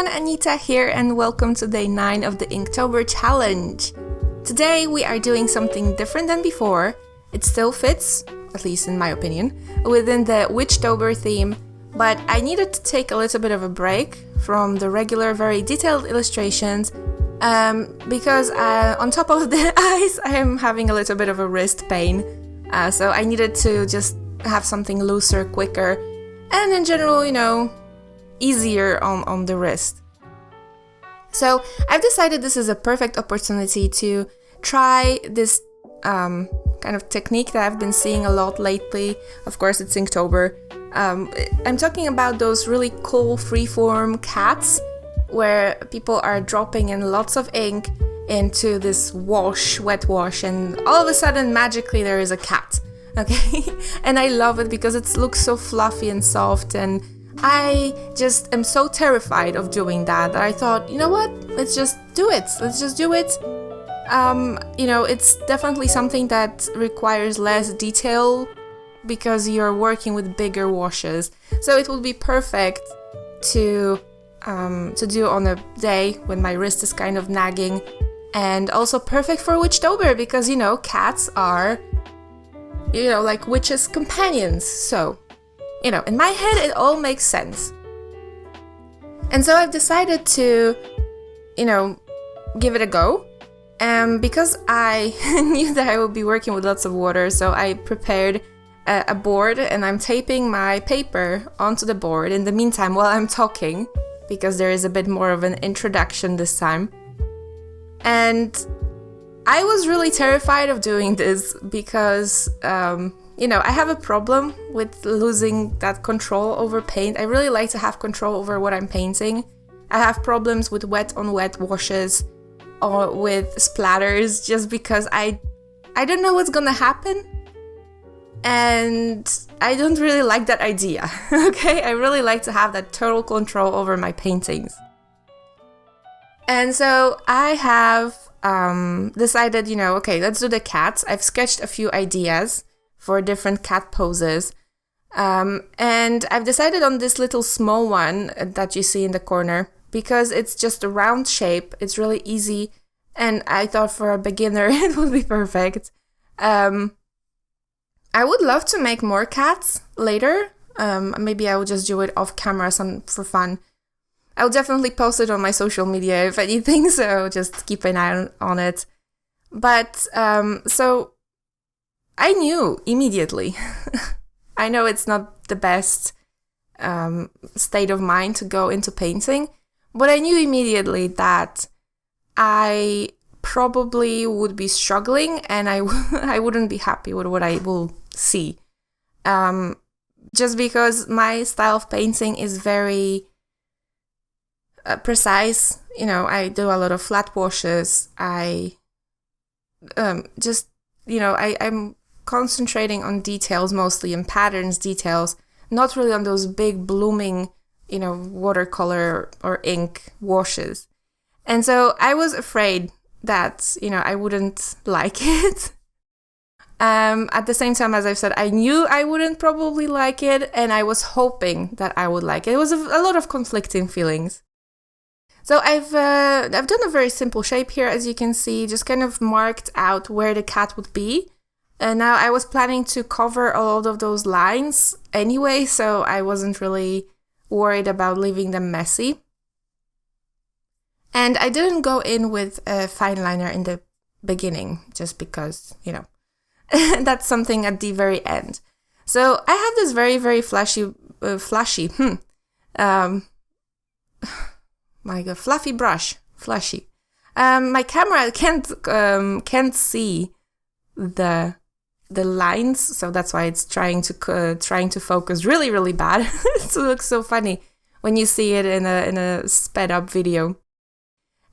everyone, Anita here and welcome to day 9 of the Inktober challenge. Today we are doing something different than before. It still fits, at least in my opinion, within the Witchtober theme, but I needed to take a little bit of a break from the regular, very detailed illustrations because on top of the eyes I am having a little bit of a wrist pain, so I needed to just have something looser, quicker, and in general, easier on the wrist. So I've decided this is a perfect opportunity to try this kind of technique that I've been seeing a lot lately. Of course, it's Inktober. I'm talking about those really cool freeform cats where people are dropping in lots of ink into this wet wash, and all of a sudden, magically, there is a cat. Okay, and I love it because it looks so fluffy and soft, and I just am so terrified of doing that I thought, you know what, let's just do it. It's definitely something that requires less detail because you're working with bigger washes, so it would be perfect to do on a day when my wrist is kind of nagging, and also perfect for Witchtober because cats are like witches' companions, so in my head it all makes sense. And so I've decided to give it a go, because I knew that I would be working with lots of water, so I prepared a board and I'm taping my paper onto the board in the meantime while I'm talking, because there is a bit more of an introduction this time. And I was really terrified of doing this because, I have a problem with losing that control over paint. I really like to have control over what I'm painting. I have problems with wet on wet washes or with splatters just because I don't know what's gonna happen. And I don't really like that idea, okay? I really like to have that total control over my paintings. And so I have decided, okay, let's do the cats. I've sketched a few ideas for different cat poses. And I've decided on this little small one that you see in the corner because it's just a round shape. It's really easy. And I thought for a beginner, it would be perfect. I would love to make more cats later. Maybe I will just do it off camera for fun. I'll definitely post it on my social media if anything, so just keep an eye on it. But, so I knew immediately. I know it's not the best state of mind to go into painting, but I knew immediately that I probably would be struggling and I wouldn't be happy with what I will see. Just because my style of painting is very precise. I do a lot of flat washes. I'm concentrating on details mostly, and patterns, details, not really on those big blooming, watercolor or ink washes. And so I was afraid that, I wouldn't like it. At the same time, as I've said, I knew I wouldn't probably like it, and I was hoping that I would like it. It was a lot of conflicting feelings. So I've done a very simple shape here, as you can see, just kind of marked out where the cat would be. And now I was planning to cover a lot of those lines anyway, so I wasn't really worried about leaving them messy. And I didn't go in with a fine liner in the beginning, just because, that's something at the very end. So I have this very, very flashy, fluffy brush, flashy. My camera can't see the lines, so that's why it's trying to focus really, really bad. It looks so funny when you see it in a sped up video.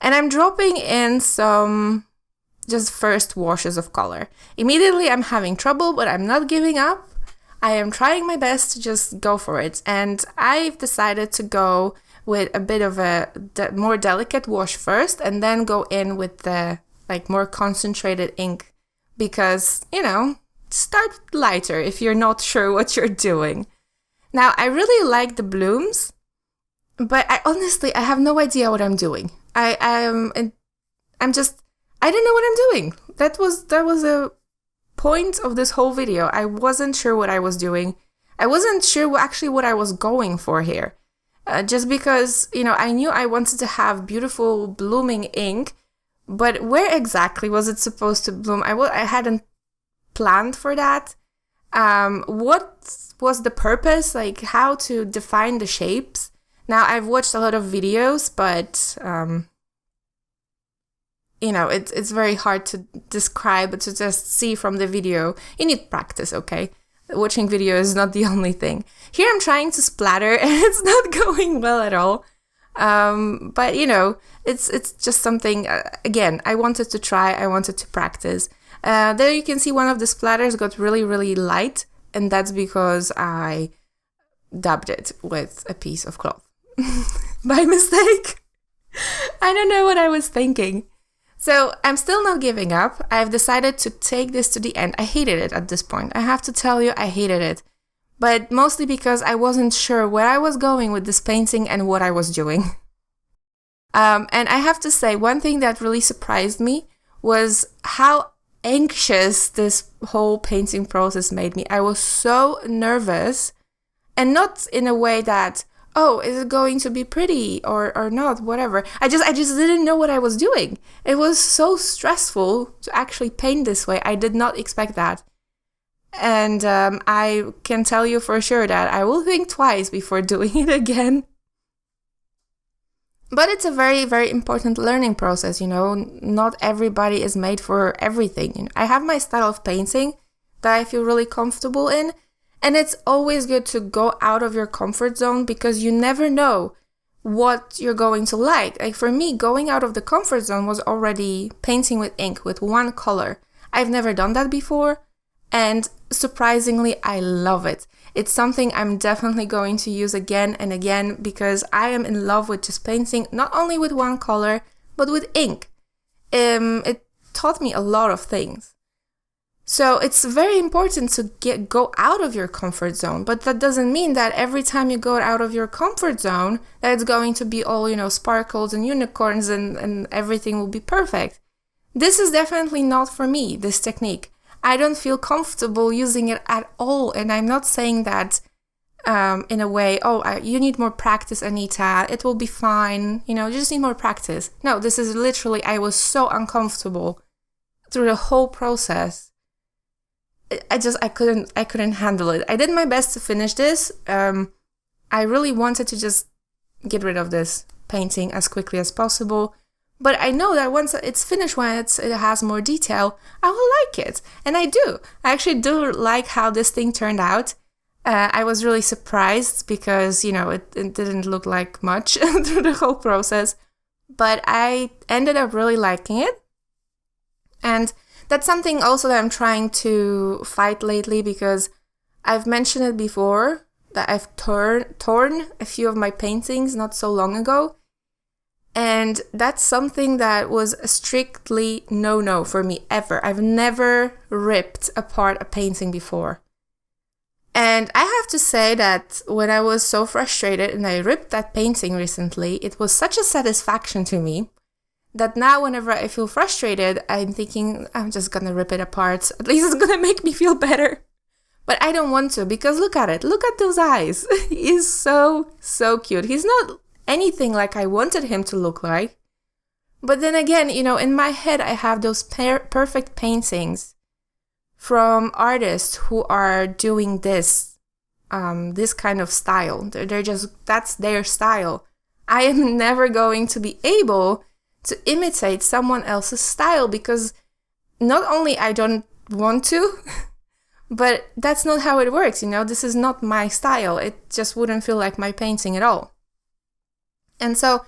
And I'm dropping in some just first washes of color. Immediately I'm having trouble, but I'm not giving up. I am trying my best to just go for it. And I've decided to go with a bit of a more delicate wash first, and then go in with the more concentrated ink because, start lighter if you're not sure what you're doing. Now, I really like the blooms but I honestly, I have no idea what I'm doing. I'm just, I don't know what I'm doing. That was a point of this whole video. I wasn't sure what I was doing. I wasn't sure actually what I was going for here. Just because, I knew I wanted to have beautiful blooming ink, but where exactly was it supposed to bloom? I hadn't planned for that. What was the purpose? Like how to define the shapes? Now I've watched a lot of videos, but it's very hard to describe, to just see from the video. You need practice, okay? Watching video is not the only thing. Here I'm trying to splatter and it's not going well at all. But it's just something, again, I wanted to try, I wanted to practice. There you can see one of the splatters got really, really light, and that's because I dabbed it with a piece of cloth. By mistake. I don't know what I was thinking. So I'm still not giving up. I've decided to take this to the end. I hated it at this point. I have to tell you, I hated it. But mostly because I wasn't sure where I was going with this painting and what I was doing. And I have to say, one thing that really surprised me was how anxious this whole painting process made me. I was so nervous, and not in a way that, oh, is it going to be pretty or not, whatever. I just didn't know what I was doing. It was so stressful to actually paint this way. I did not expect that. And I can tell you for sure that I will think twice before doing it again. But it's a very, very important learning process, Not everybody is made for everything. I have my style of painting that I feel really comfortable in. And it's always good to go out of your comfort zone because you never know what you're going to like. Like for me, going out of the comfort zone was already painting with ink, with one color. I've never done that before. And surprisingly, I love it. It's something I'm definitely going to use again and again because I am in love with just painting not only with one color, but with ink. It taught me a lot of things. So it's very important to go out of your comfort zone, but that doesn't mean that every time you go out of your comfort zone, that it's going to be all, sparkles and unicorns and everything will be perfect. This is definitely not for me, this technique. I don't feel comfortable using it at all, and I'm not saying that in a way, you need more practice, Anita, it will be fine, you just need more practice. No, this is literally, I was so uncomfortable through the whole process. I couldn't handle it. I did my best to finish this. I really wanted to just get rid of this painting as quickly as possible. But I know that once it's finished, when it has more detail, I will like it. And I do. I actually do like how this thing turned out. I was really surprised because, it didn't look like much through the whole process. But I ended up really liking it. And that's something also that I'm trying to fight lately because I've mentioned it before that I've torn a few of my paintings not so long ago. And that's something that was a strictly no for me ever. I've never ripped apart a painting before. And I have to say that when I was so frustrated and I ripped that painting recently, it was such a satisfaction to me that now whenever I feel frustrated, I'm thinking, I'm just gonna rip it apart. At least it's gonna make me feel better. But I don't want to because look at it. Look at those eyes. He is so, so cute. He's not anything like I wanted him to look like. But then again, in my head, I have those perfect paintings from artists who are doing this kind of style. They're just, that's their style. I am never going to be able to imitate someone else's style because not only I don't want to, but that's not how it works, This is not my style. It just wouldn't feel like my painting at all. And so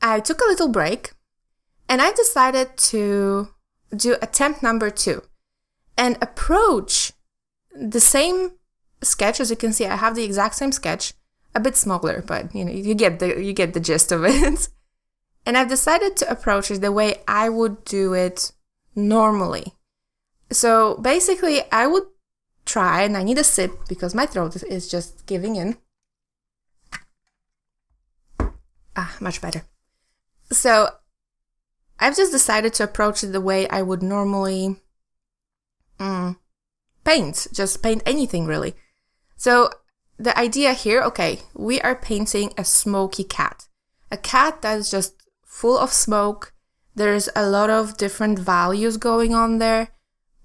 I took a little break and I decided to do attempt number 2 and approach the same sketch. As you can see, I have the exact same sketch, a bit smaller, but you get the gist of it. And I've decided to approach it the way I would do it normally. So basically, I would try, and I need a sip because my throat is just giving in. Much better. So I've just decided to approach it the way I would normally paint. Just paint anything, really. So the idea here, okay, we are painting a smoky cat. A cat that is just full of smoke. There's a lot of different values going on there.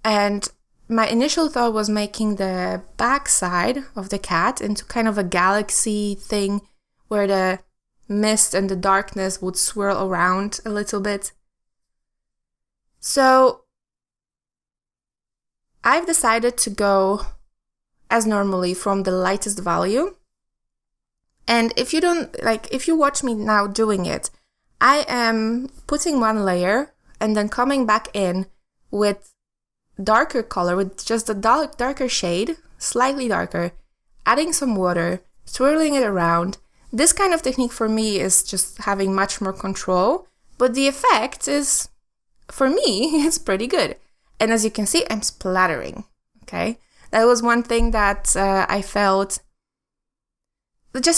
And my initial thought was making the backside of the cat into kind of a galaxy thing where the mist and the darkness would swirl around a little bit. So I've decided to go as normally from the lightest value. And if you watch me now doing it, I am putting one layer and then coming back in with darker color, with just a darker shade, slightly darker, adding some water, swirling it around. This kind of technique for me is just having much more control, but the effect is, for me, it's pretty good. And as you can see, I'm splattering, okay? That was one thing that I felt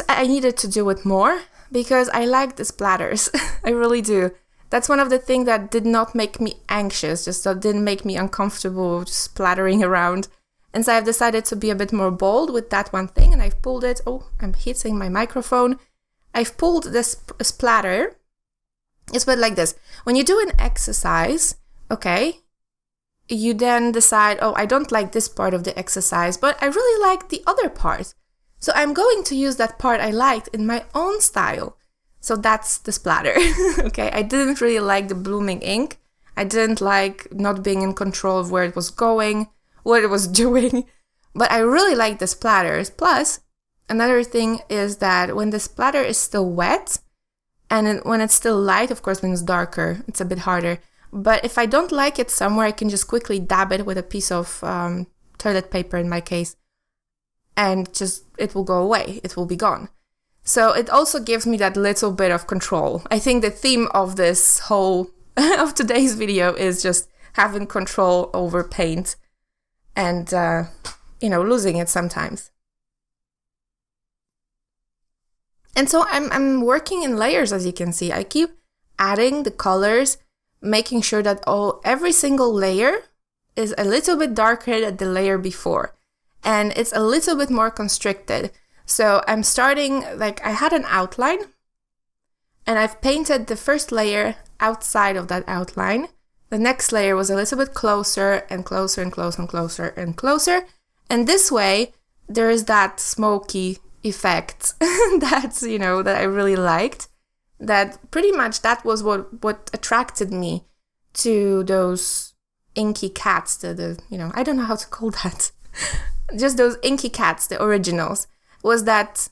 I needed to do it more because I like the splatters. I really do. That's one of the things that did not make me anxious, just that didn't make me uncomfortable just splattering around. And so I've decided to be a bit more bold with that one thing, and I've pulled it. Oh, I'm hitting my microphone. I've pulled this splatter. It's a bit like this. When you do an exercise, okay, you then decide, oh, I don't like this part of the exercise, but I really like the other part. So I'm going to use that part I liked in my own style. So that's the splatter, okay? I didn't really like the blooming ink. I didn't like not being in control of where it was going, what it was doing, but I really like the splatters. Plus, another thing is that when the splatter is still wet, and when it's still light, of course, when it's darker, it's a bit harder. But if I don't like it somewhere, I can just quickly dab it with a piece of toilet paper in my case, and just, it will go away, it will be gone. So it also gives me that little bit of control. I think the theme of this whole, of today's video is just having control over paint and, losing it sometimes. And so I'm working in layers, as you can see. I keep adding the colors, making sure that every single layer is a little bit darker than the layer before. And it's a little bit more constricted. So I'm starting, I had an outline, and I've painted the first layer outside of that outline. The next layer was a little bit closer and closer and closer and closer and closer. And this way, there is that smoky effect that I really liked. That pretty much that was what attracted me to those inky cats, I don't know how to call that. Just those inky cats, the originals. Was that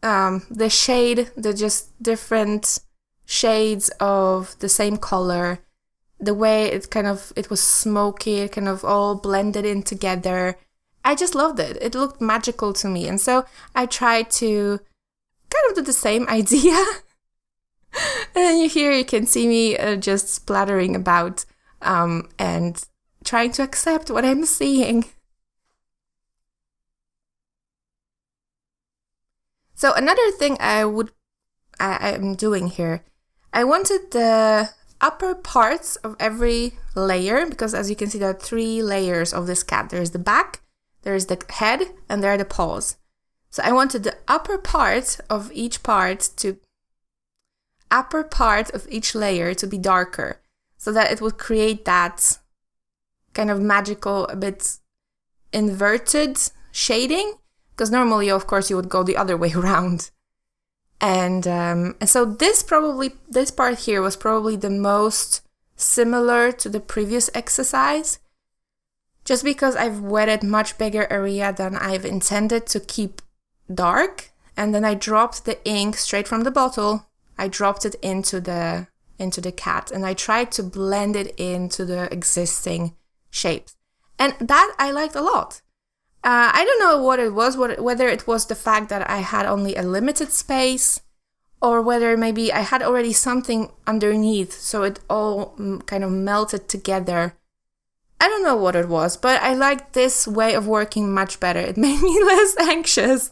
the shade, the just different shades of the same color, the way it was smoky, it kind of all blended in together. I just loved it. It looked magical to me. And so I tried to kind of do the same idea. And here you can see me just splattering about and trying to accept what I'm seeing. So another thing I'm doing here, I wanted the upper parts of every layer, because as you can see, there are 3 layers of this cat. There's the back, there's the head, and there are the paws. So I wanted the upper part of each layer to be darker, so that it would create that kind of magical, a bit inverted shading. Because normally, of course, you would go the other way around. And so this part here was probably the most similar to the previous exercise. Just because I've wetted much bigger area than I've intended to keep dark. And then I dropped the ink straight from the bottle. I dropped it into the cat. And I tried to blend it into the existing shapes. And that I liked a lot. I don't know what it was, whether it was the fact that I had only a limited space, or whether maybe I had already something underneath, so it all kind of melted together. I don't know what it was, but I liked this way of working much better. It made me less anxious.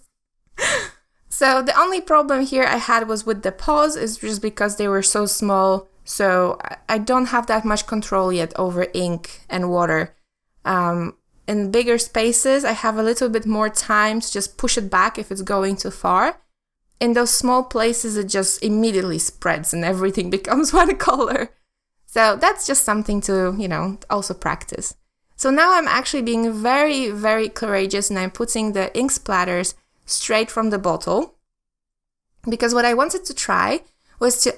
So the only problem here I had was with the paws, is just because they were so small, so I don't have that much control yet over ink and water. In bigger spaces, I have a little bit more time to just push it back if it's going too far. In those small places, it just immediately spreads and everything becomes watercolor. So that's just something to, you know, also practice. So now I'm actually being very, very courageous, and I'm putting the ink splatters straight from the bottle. Because what I wanted to try was to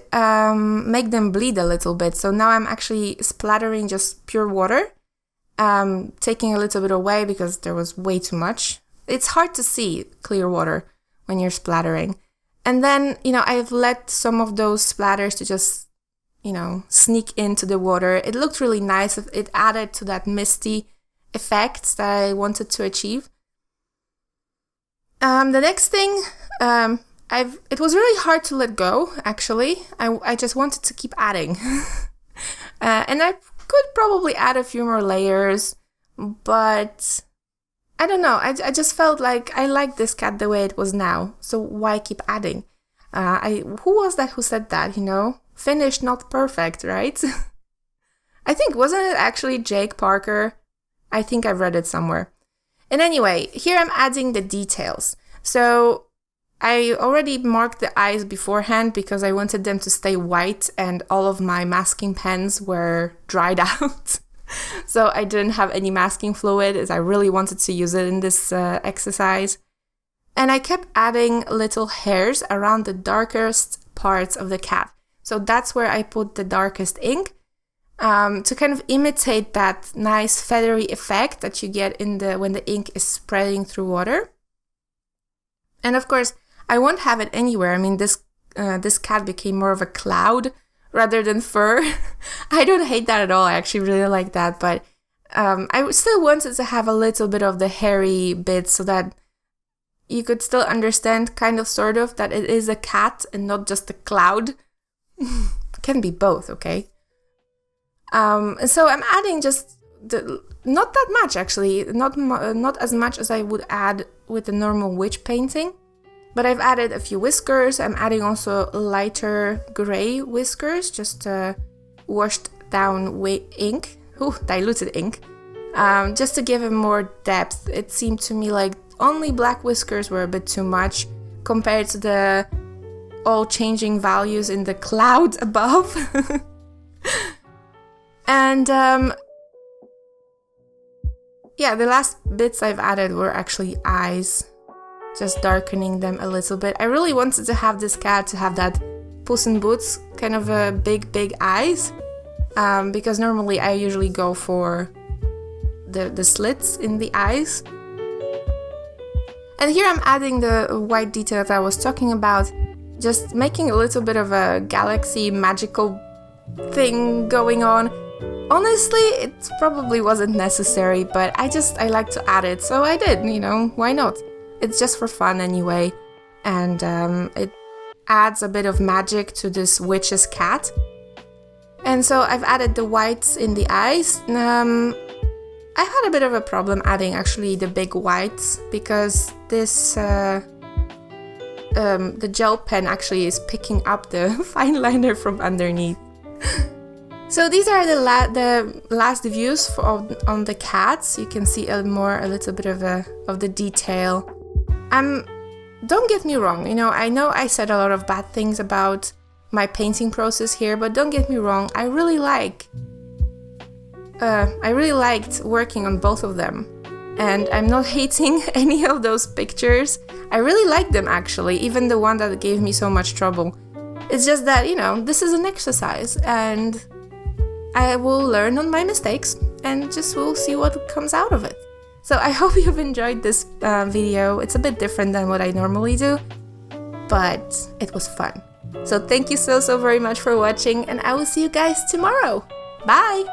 make them bleed a little bit. So now I'm actually splattering just pure water, taking a little bit away because there was way too much. It's hard to see clear water when you're splattering. And then, you know, I've let some of those splatters to just, you know, sneak into the water. It looked really nice. It added to that misty effect that I wanted to achieve. The next thing, it was really hard to let go, actually. I just wanted to keep adding. And I could probably add a few more layers, but I don't know. I just felt like I like this cat the way it was now, so why keep adding? Who was that who said that, you know? Finished, not perfect, right? I think, wasn't it actually Jake Parker? I think I read it somewhere. And anyway, here I'm adding the details. So I already marked the eyes beforehand because I wanted them to stay white and all of my masking pens were dried out. So I didn't have any masking fluid, as I really wanted to use it in this exercise. And I kept adding little hairs around the darkest parts of the cat. So that's where I put the darkest ink, to kind of imitate that nice feathery effect that you get when the ink is spreading through water. And of course, I won't have it anywhere. I mean, this cat became more of a cloud rather than fur. I don't hate that at all. I actually really like that. But I still wanted to have a little bit of the hairy bits so that you could still understand, kind of, sort of, that it is a cat and not just a cloud. It can be both, okay? So I'm adding just not that much, actually. Not as much as I would add with a normal witch painting. But I've added a few whiskers. I'm adding also lighter gray whiskers, just washed down ink. Ooh, diluted ink. Just to give him more depth. It seemed to me like only black whiskers were a bit too much compared to the all changing values in the cloud above. And yeah, the last bits I've added were actually eyes, just darkening them a little bit. I really wanted to have this cat to have that Puss in Boots kind of a big eyes, because normally I usually go for the slits in the eyes. And here I'm adding the white detail that I was talking about, just making a little bit of a galaxy magical thing going on. Honestly, it probably wasn't necessary, but I like to add it, so I did, you know, why not? It's just for fun anyway, and it adds a bit of magic to this witch's cat. And so I've added the whites in the eyes. I had a bit of a problem adding actually the big whites because this the gel pen actually is picking up the fine liner from underneath. So these are the last views on the cats. You can see a little bit of the detail. Don't get me wrong, you know I said a lot of bad things about my painting process here, but don't get me wrong, I really liked working on both of them. And I'm not hating any of those pictures. I really like them actually, even the one that gave me so much trouble. It's just that, you know, this is an exercise and I will learn on my mistakes and just we'll see what comes out of it. So I hope you've enjoyed this video. It's a bit different than what I normally do, but it was fun. So thank you so very much for watching, and I will see you guys tomorrow. Bye!